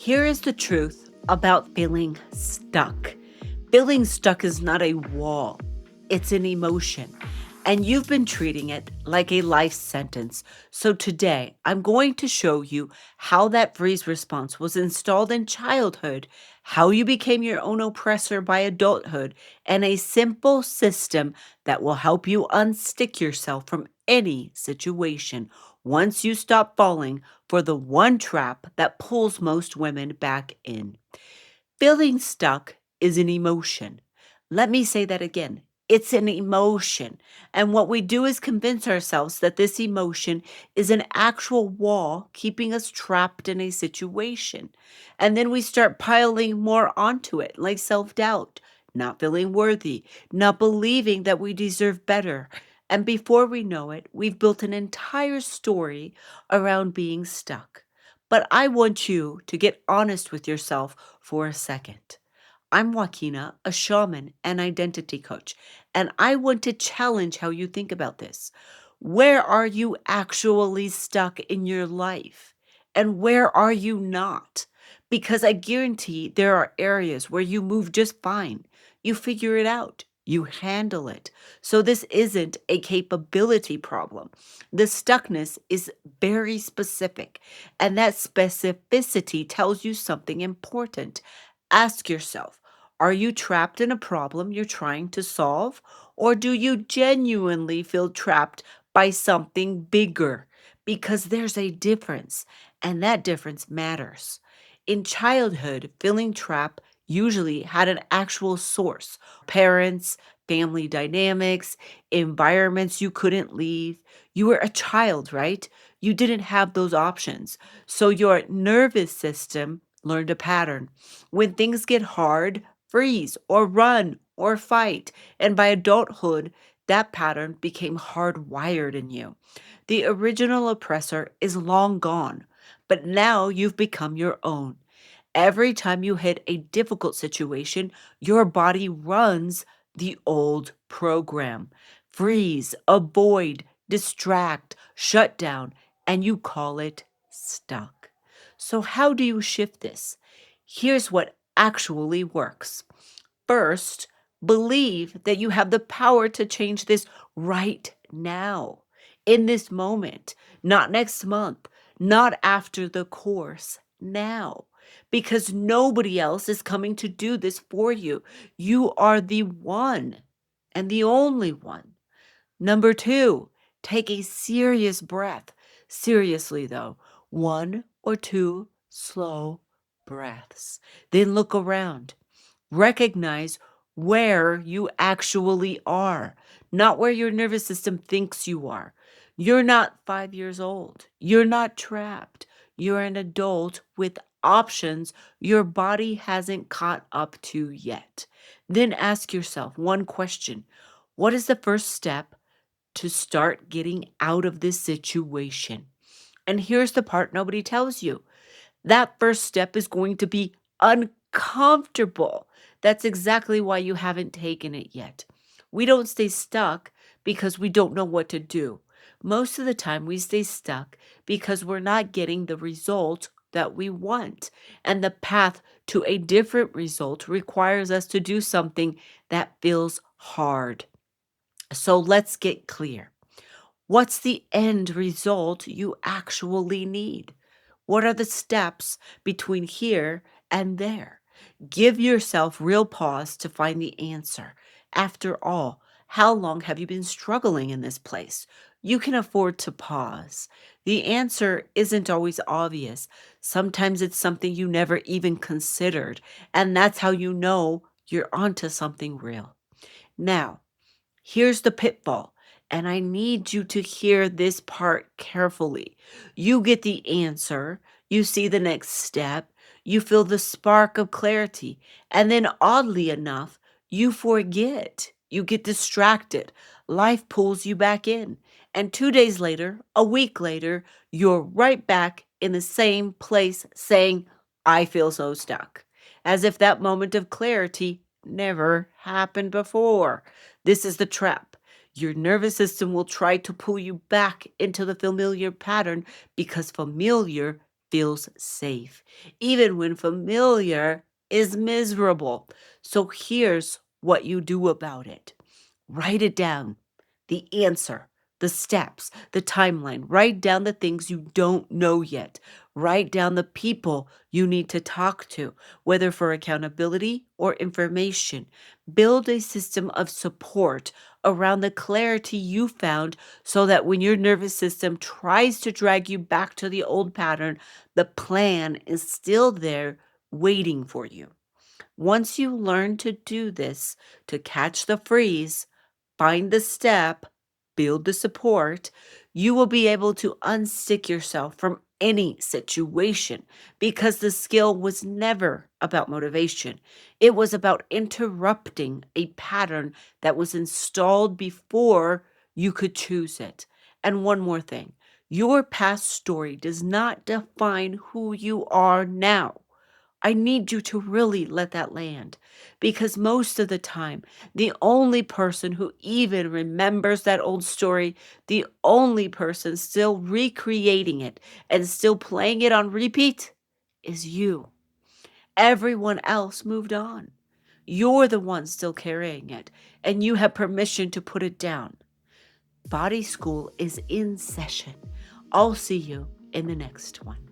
Here is the truth about feeling stuck. Feeling stuck is not a wall, it's an emotion. And you've been treating it like a life sentence. So today, I'm going to show you how that freeze response was installed in childhood, how you became your own oppressor by adulthood, and a simple system that will help you unstick yourself from any situation once you stop falling for the one trap that pulls most women back in. Feeling stuck is an emotion. Let me say that again. It's an emotion. And what we do is convince ourselves that this emotion is an actual wall keeping us trapped in a situation. And then we start piling more onto it, like self doubt, not feeling worthy, not believing that we deserve better. And before we know it, we've built an entire story around being stuck. But I want you to get honest with yourself for a second. I'm Joaquina, a shaman and identity coach, and I want to challenge how you think about this. Where are you actually stuck in your life? And where are you not? Because I guarantee there are areas where you move just fine. You figure it out. You handle it. So this isn't a capability problem. The stuckness is very specific, and that specificity tells you something important. Ask yourself, are you trapped in a problem you're trying to solve? Or do you genuinely feel trapped by something bigger? Because there's a difference, and that difference matters. In childhood, feeling trapped usually had an actual source: parents, family dynamics, environments you couldn't leave. You were a child, right? You didn't have those options. So your nervous system learned a pattern. When things get hard, freeze or run or fight. And by adulthood, that pattern became hardwired in you. The original oppressor is long gone, but now you've become your own. Every time you hit a difficult situation, your body runs the old program: freeze, avoid, distract, shut down, and you call it stuck. So, how do you shift this? Here's what actually works. First, believe that you have the power to change this right now, in this moment, not next month, not after the course, now. Because nobody else is coming to do this for you. You are the one and the only one. Number two, take a serious breath. Seriously, though, one or two slow breaths. Then look around. Recognize where you actually are, not where your nervous system thinks you are. You're not 5 years old. You're not trapped. You're an adult with options your body hasn't caught up to yet. Then ask yourself one question: what is the first step to start getting out of this situation? And here's the part nobody tells you: that first step is going to be uncomfortable. That's exactly why you haven't taken it yet. We don't stay stuck because we don't know what to do. Most of the time, we stay stuck because we're not getting the result that we want. And the path to a different result requires us to do something that feels hard. So let's get clear. What's the end result you actually need? What are the steps between here and there? Give yourself real pause to find the answer. After all, how long have you been struggling in this place? You can afford to pause. The answer isn't always obvious. Sometimes it's something you never even considered, and that's how you know you're onto something real. Now, here's the pitfall, and I need you to hear this part carefully. You get the answer, you see the next step, you feel the spark of clarity, and then oddly enough, you forget. You get distracted. Life pulls you back in. And 2 days later, a week later, you're right back in the same place saying, I feel so stuck. As if that moment of clarity never happened before. This is the trap. Your nervous system will try to pull you back into the familiar pattern because familiar feels safe, even when familiar is miserable. So here's what you do about it. Write it down. The answer, the steps, the timeline. Write down the things you don't know yet. Write down the people you need to talk to, whether for accountability or information. Build a system of support around the clarity you found so that when your nervous system tries to drag you back to the old pattern, the plan is still there waiting for you. Once you learn to do this, to catch the freeze, find the step, build the support, you will be able to unstick yourself from any situation because the skill was never about motivation. It was about interrupting a pattern that was installed before you could choose it. And one more thing, your past story does not define who you are now. I need you to really let that land because most of the time, the only person who even remembers that old story, the only person still recreating it and still playing it on repeat is you. Everyone else moved on. You're the one still carrying it, and you have permission to put it down. Body School is in session. I'll see you in the next one.